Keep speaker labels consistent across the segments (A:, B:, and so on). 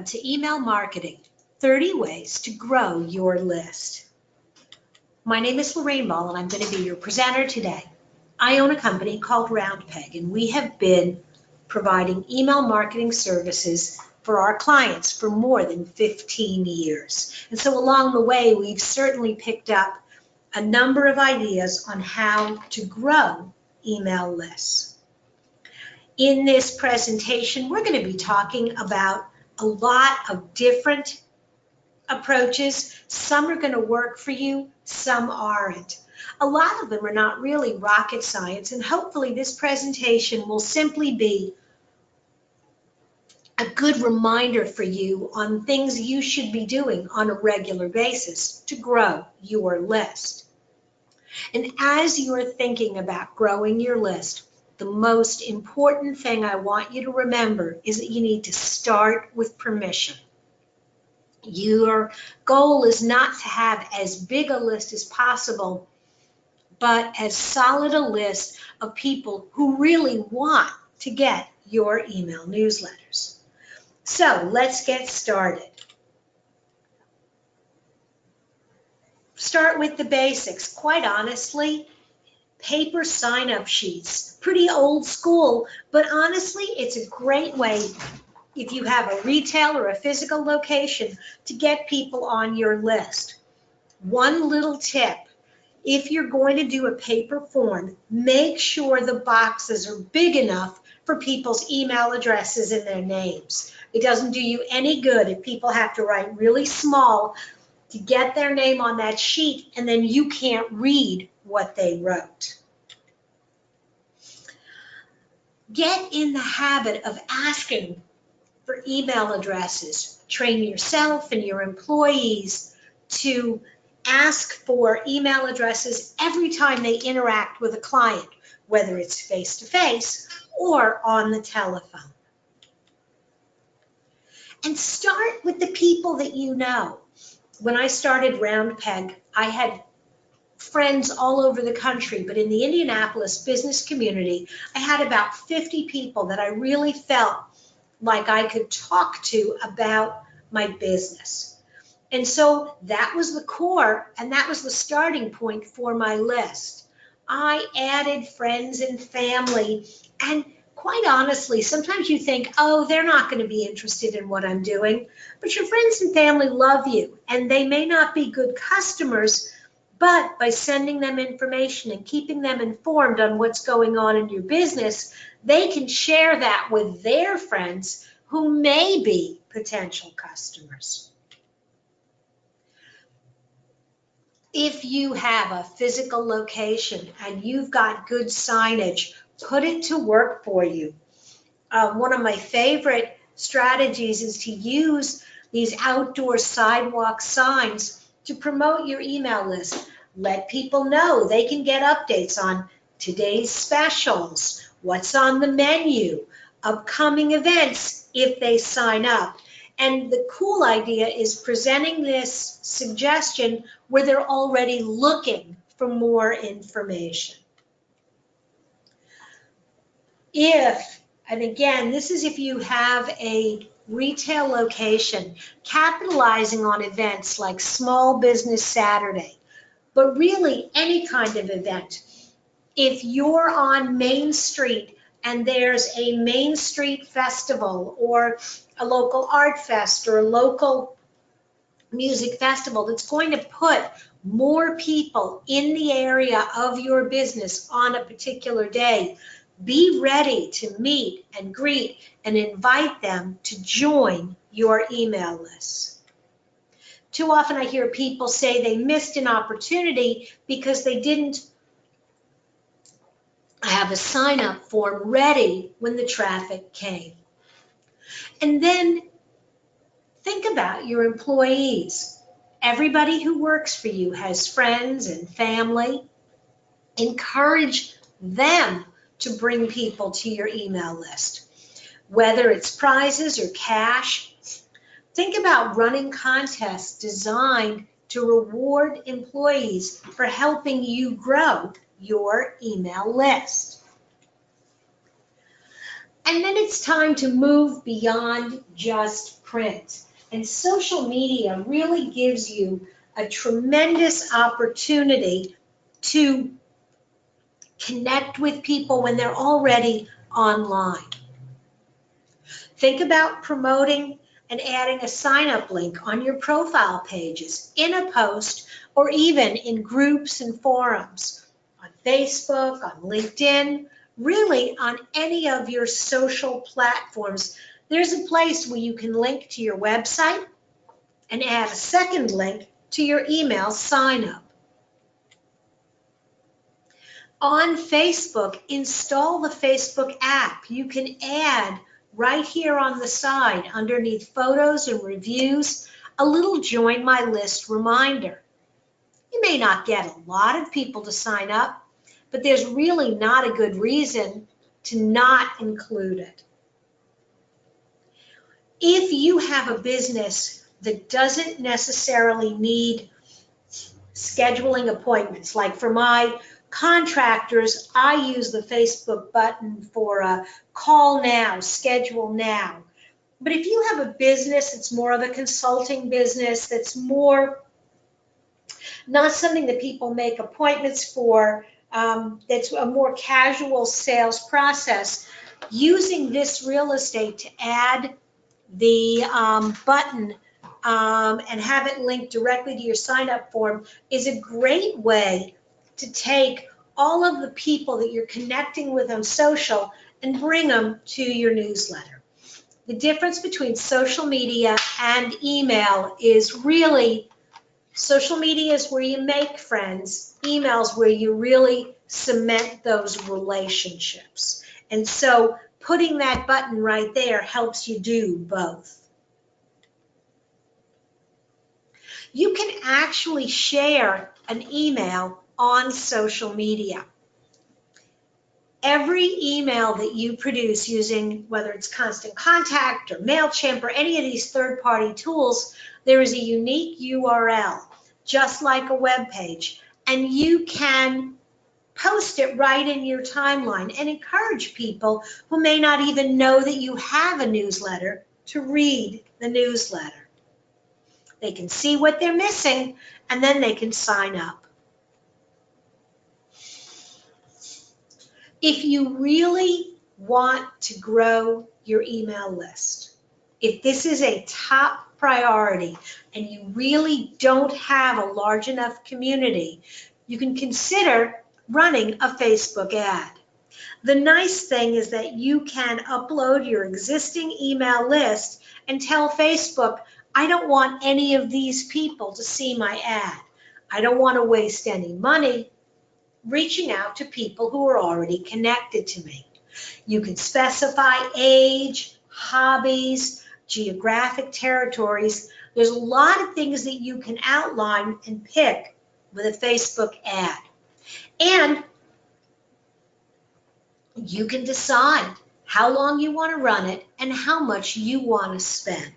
A: To email marketing, 30 ways to grow your list. My name is Lorraine Ball and I'm going to be your presenter today. I own a company called Roundpeg and we have been providing email marketing services for our clients for more than 15 years. And so along the way, we've certainly picked up a number of ideas on how to grow email lists. In this presentation, we're going to be talking about a lot of different approaches. Some are going to work for you, some aren't. A lot of them are not really rocket science, and hopefully this presentation will simply be a good reminder for you on things you should be doing on a regular basis to grow your list. And as you're thinking about growing your list, the most important thing I want you to remember is that you need to start with permission. Your goal is not to have as big a list as possible, but as solid a list of people who really want to get your email newsletters. So let's get started. Start with the basics. Quite honestly, paper sign-up sheets, pretty old school, but honestly, it's a great way if you have a retail or a physical location to get people on your list. One little tip, if you're going to do a paper form, make sure the boxes are big enough for people's email addresses and their names. It doesn't do you any good if people have to write really small to get their name on that sheet and then you can't read what they wrote. Get in the habit of asking for email addresses. Train yourself and your employees to ask for email addresses every time they interact with a client, whether it's face-to-face or on the telephone. And start with the people that you know. When I started Roundpeg, I had friends all over the country, but in the Indianapolis business community, I had about 50 people that I really felt like I could talk to about my business. And so that was the core, and that was the starting point for my list. I added friends and family, and quite honestly, sometimes you think, oh, they're not going to be interested in what I'm doing, but your friends and family love you, and they may not be good customers, but by sending them information and keeping them informed on what's going on in your business, they can share that with their friends who may be potential customers. If you have a physical location and you've got good signage, put it to work for you. One of my favorite strategies is to use these outdoor sidewalk signs to promote your email list. Let people know they can get updates on today's specials, what's on the menu, upcoming events if they sign up. And the cool idea is presenting this suggestion where they're already looking for more information. And again, this is if you have a retail location, capitalizing on events like Small Business Saturday, but really any kind of event. If you're on Main Street and there's a Main Street festival or a local art fest or a local music festival that's going to put more people in the area of your business on a particular day, be ready to meet and greet and invite them to join your email list. Too often I hear people say they missed an opportunity because they didn't have a sign-up form ready when the traffic came. And then think about your employees. Everybody who works for you has friends and family. Encourage them to bring people to your email list, whether it's prizes or cash. Think about running contests designed to reward employees for helping you grow your email list. And then it's time to move beyond just print. And social media really gives you a tremendous opportunity to connect with people when they're already online. Think about promoting and adding a sign-up link on your profile pages, in a post, or even in groups and forums, on Facebook, on LinkedIn, really on any of your social platforms. There's a place where you can link to your website and add a second link to your email sign-up. On Facebook, install the Facebook app. You can add right here on the side, underneath photos and reviews, a little join my list reminder. You may not get a lot of people to sign up, but there's really not a good reason to not include it. If you have a business that doesn't necessarily need scheduling appointments, like for my contractors, I use the Facebook button for a call now, schedule now. But if you have a business that's more of a consulting business, that's more not something that people make appointments for, that's a more casual sales process, using this real estate to add the button and have it linked directly to your sign-up form is a great way to take all of the people that you're connecting with on social and bring them to your newsletter. The difference between social media and email is really, social media is where you make friends, email is where you really cement those relationships. And so putting that button right there helps you do both. You can actually share an email on social media. Every email that you produce using, whether it's Constant Contact or MailChimp or any of these third-party tools, there is a unique URL, just like a web page, and you can post it right in your timeline and encourage people who may not even know that you have a newsletter to read the newsletter. They can see what they're missing, and then they can sign up. If you really want to grow your email list, if this is a top priority and you really don't have a large enough community, you can consider running a Facebook ad. The nice thing is that you can upload your existing email list and tell Facebook, I don't want any of these people to see my ad. I don't want to waste any money reaching out to people who are already connected to me. You can specify age, hobbies, geographic territories. There's a lot of things that you can outline and pick with a Facebook ad. And you can decide how long you want to run it and how much you want to spend.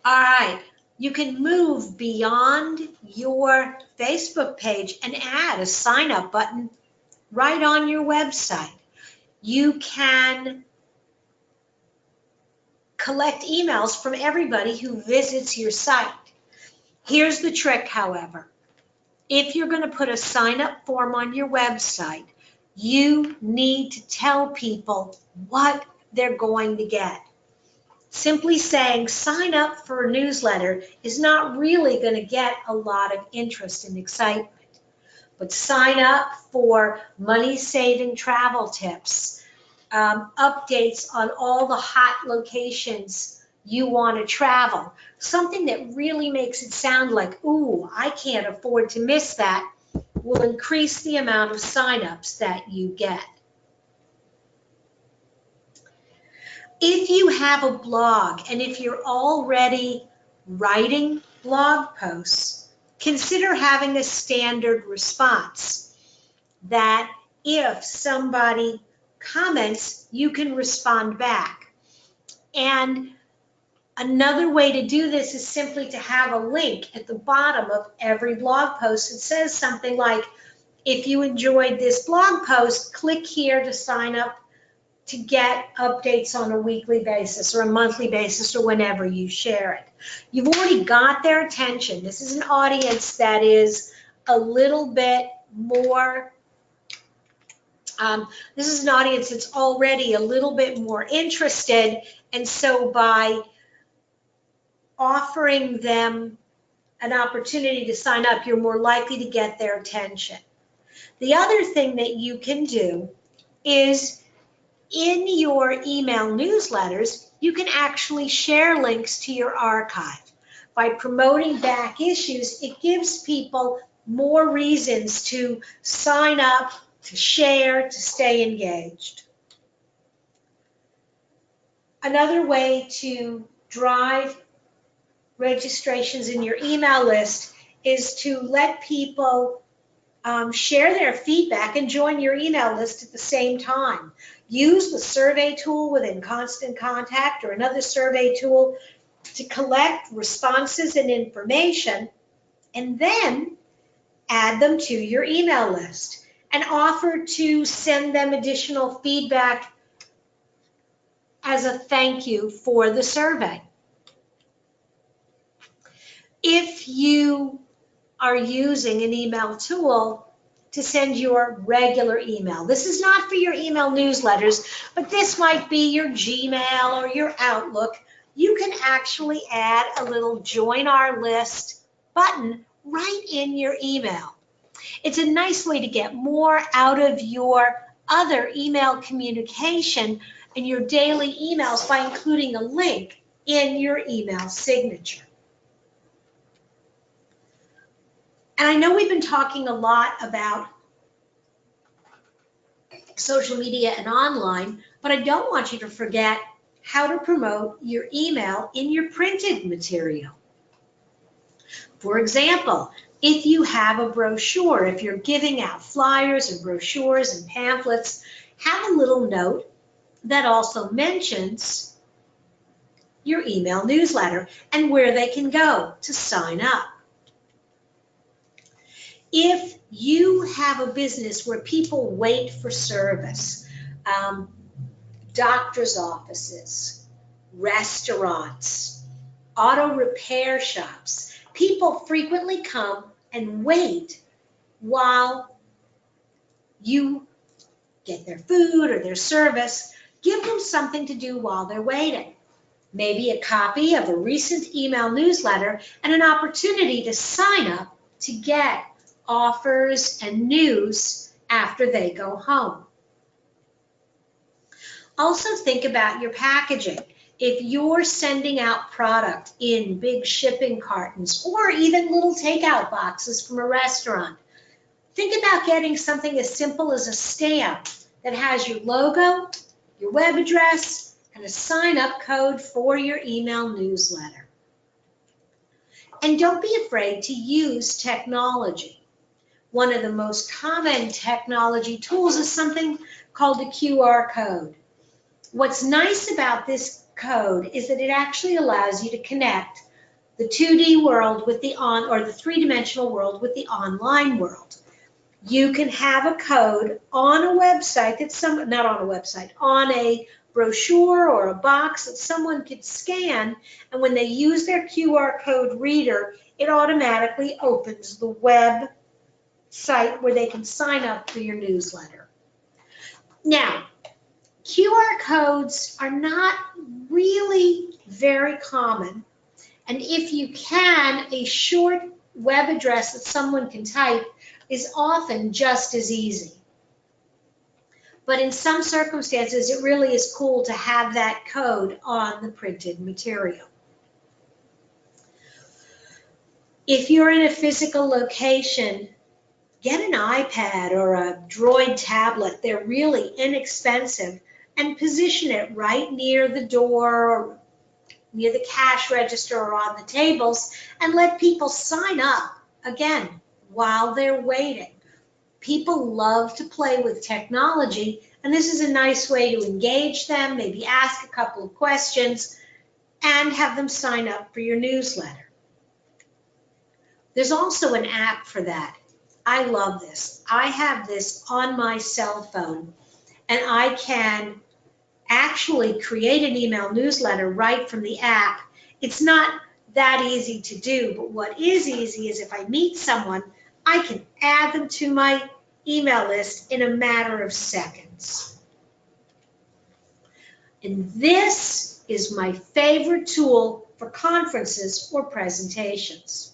A: All right, you can move beyond your Facebook page and add a sign-up button right on your website. You can collect emails from everybody who visits your site. Here's the trick, however. If you're going to put a sign-up form on your website, you need to tell people what they're going to get. Simply saying sign up for a newsletter is not really going to get a lot of interest and excitement. But sign up for money-saving travel tips, updates on all the hot locations you want to travel, something that really makes it sound like, ooh, I can't afford to miss that, will increase the amount of signups that you get. If you have a blog and if you're already writing blog posts, consider having a standard response that if somebody comments, you can respond back. And another way to do this is simply to have a link at the bottom of every blog post that says something like, If you enjoyed this blog post, click here to sign up to get updates on a weekly basis or a monthly basis or whenever you share it. You've already got their attention. This is an audience that is a little bit more, this is an audience that's already a little bit more interested, and so by offering them an opportunity to sign up, you're more likely to get their attention. The other thing that you can do is in your email newsletters, you can actually share links to your archive. By promoting back issues, it gives people more reasons to sign up, to share, to stay engaged. Another way to drive registrations in your email list is to let people share their feedback and join your email list at the same time. Use the survey tool within Constant Contact or another survey tool to collect responses and information, and then add them to your email list and offer to send them additional feedback as a thank you for the survey. If you are using an email tool to send your regular email, this is not for your email newsletters, but this might be your Gmail or your Outlook, you can actually add a little join our list button right in your email. It's a nice way to get more out of your other email communication and your daily emails by including a link in your email signature. And I know we've been talking a lot about social media and online, but I don't want you to forget how to promote your email in your printed material. For example, if you have a brochure, if you're giving out flyers and brochures and pamphlets, have a little note that also mentions your email newsletter and where they can go to sign up. If you have a business where people wait for service, doctor's offices, restaurants, auto repair shops, people frequently come and wait while you get their food or their service. Give them something to do while they're waiting. Maybe a copy of a recent email newsletter and an opportunity to sign up to get offers and news after they go home. Also think about your packaging. If you're sending out product in big shipping cartons or even little takeout boxes from a restaurant, think about getting something as simple as a stamp that has your logo, your web address, and a sign-up code for your email newsletter. And don't be afraid to use technology. One of the most common technology tools is something called a QR code. What's nice about this code is that it actually allows you to connect the 2D world with the the three-dimensional world with the online world. You can have a code on a website that's on a brochure or a box that someone could scan, and when they use their QR code reader, it automatically opens the web site where they can sign up for your newsletter. Now, QR codes are not really very common, and if you can, a short web address that someone can type is often just as easy. But in some circumstances, it really is cool to have that code on the printed material. If you're in a physical location, get an iPad or a Droid tablet. They're really inexpensive, and position it right near the door or near the cash register or on the tables, and let people sign up, again, while they're waiting. People love to play with technology, and this is a nice way to engage them, maybe ask a couple of questions, and have them sign up for your newsletter. There's also an app for that. I love this. I have this on my cell phone, and I can actually create an email newsletter right from the app. It's not that easy to do, but what is easy is if I meet someone, I can add them to my email list in a matter of seconds. And this is my favorite tool for conferences or presentations.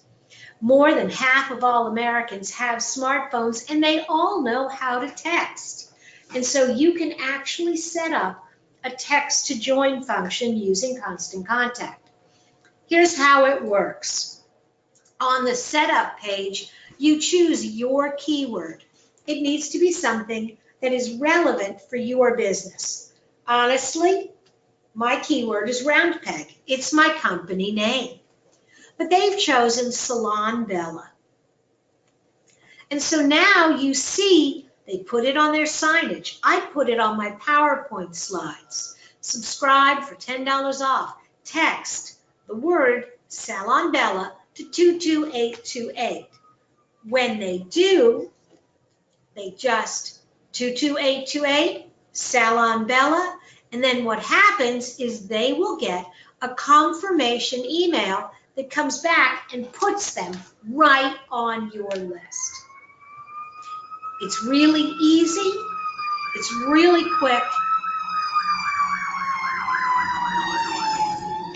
A: More than half of all Americans have smartphones, and they all know how to text. And so you can actually set up a text to join function using Constant Contact. Here's how it works. On the setup page, you choose your keyword. It needs to be something that is relevant for your business. Honestly, my keyword is Roundpeg. It's my company name. But they've chosen Salon Bella. And so now you see they put it on their signage. I put it on my PowerPoint slides. Subscribe for $10 off. Text the word Salon Bella to 22828. When they do, they just 22828, Salon Bella, and then what happens is they will get a confirmation email that comes back and puts them right on your list. It's really easy, it's really quick,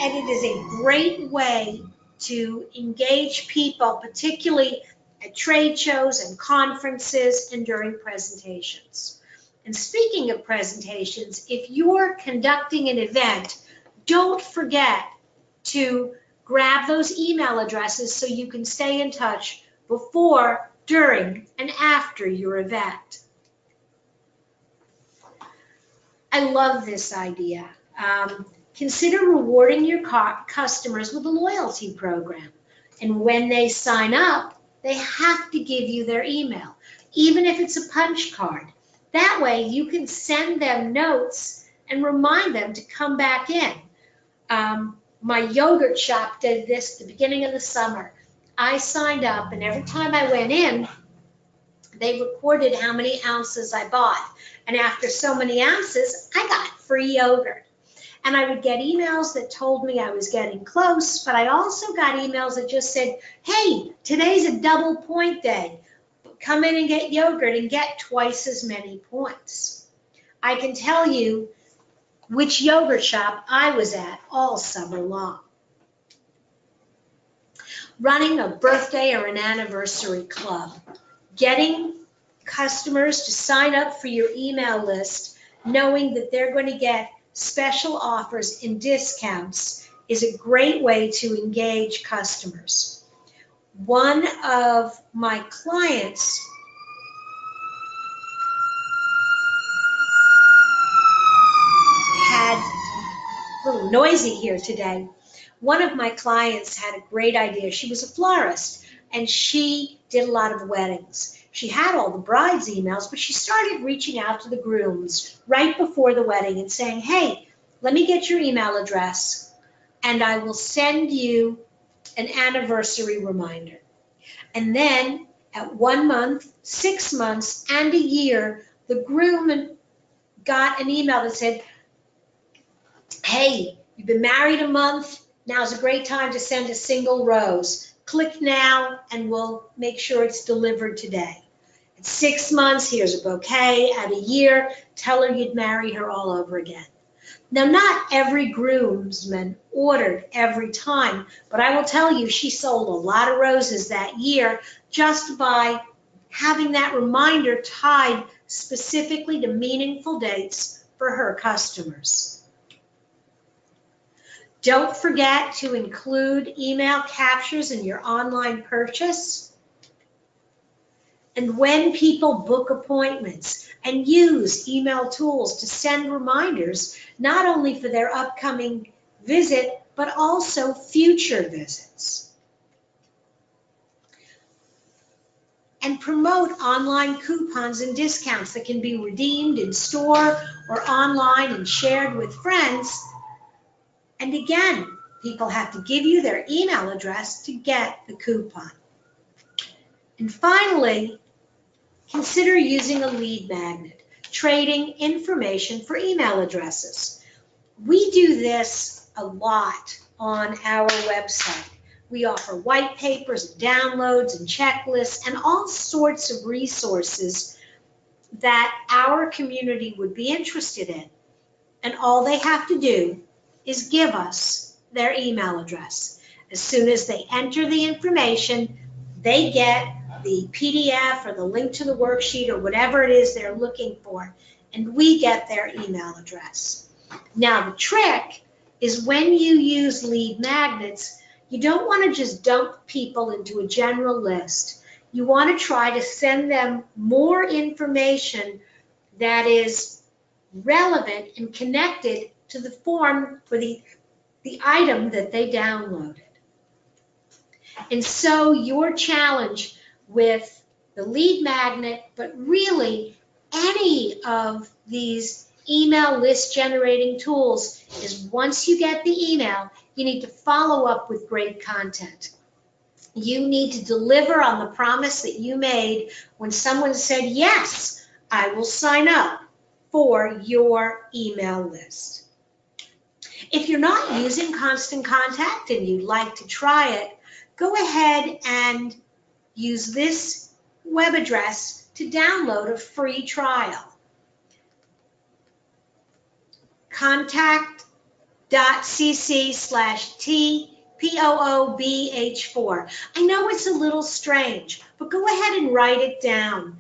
A: and it is a great way to engage people, particularly at trade shows and conferences and during presentations. And speaking of presentations, if you're conducting an event, don't forget to grab those email addresses so you can stay in touch before, during, and after your event. I love this idea. Consider rewarding your customers with a loyalty program. And when they sign up, they have to give you their email, even if it's a punch card. That way you can send them notes and remind them to come back in. My yogurt shop did this at the beginning of the summer. I signed up, and every time I went in, they recorded how many ounces I bought. And after so many ounces, I got free yogurt. And I would get emails that told me I was getting close, but I also got emails that just said, hey, today's a double point day. Come in and get yogurt and get twice as many points. I can tell you which yogurt shop I was at all summer long. Running a birthday or an anniversary club, getting customers to sign up for your email list, knowing that they're going to get special offers and discounts, is a great way to engage customers. One of my clients had a little noisy here today. One of my clients had a great idea. She was a florist, and she did a lot of weddings. She had all the bride's emails, but she started reaching out to the grooms right before the wedding and saying, hey, let me get your email address, and I will send you an anniversary reminder. And then at 1 month, 6 months, and a year, the groom got an email that said, hey, you've been married a month, now's a great time to send a single rose. Click now and we'll make sure it's delivered today. At 6 months, here's a bouquet. At a year, tell her you'd marry her all over again. Now, not every groomsman ordered every time, but I will tell you, she sold a lot of roses that year just by having that reminder tied specifically to meaningful dates for her customers. Don't forget to include email captures in your online purchase. And when people book appointments, and use email tools to send reminders, not only for their upcoming visit, but also future visits. And promote online coupons and discounts that can be redeemed in store or online and shared with friends. And again, people have to give you their email address to get the coupon. And finally, consider using a lead magnet, trading information for email addresses. We do this a lot on our website. We offer white papers, downloads, and checklists, and all sorts of resources that our community would be interested in. And all they have to do is give us their email address. As soon as they enter the information, they get the PDF or the link to the worksheet or whatever it is they're looking for, and we get their email address. Now, the trick is when you use lead magnets, you don't want to just dump people into a general list. You want to try to send them more information that is relevant and connected to the form for the item that they downloaded. And so your challenge with the lead magnet, but really any of these email list generating tools, is once you get the email, you need to follow up with great content. You need to deliver on the promise that you made when someone said, yes, I will sign up for your email list. If you're not using Constant Contact and you'd like to try it, go ahead and use this web address to download a free trial. contact.cc/TPOOBH4. I know it's a little strange, but go ahead and write it down.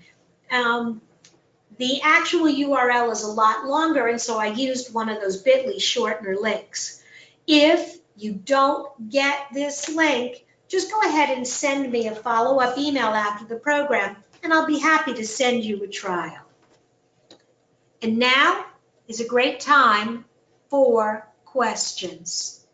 A: The actual URL is a lot longer, and so I used one of those bit.ly shortener links. If you don't get this link, just go ahead and send me a follow-up email after the program, and I'll be happy to send you a trial. And now is a great time for questions.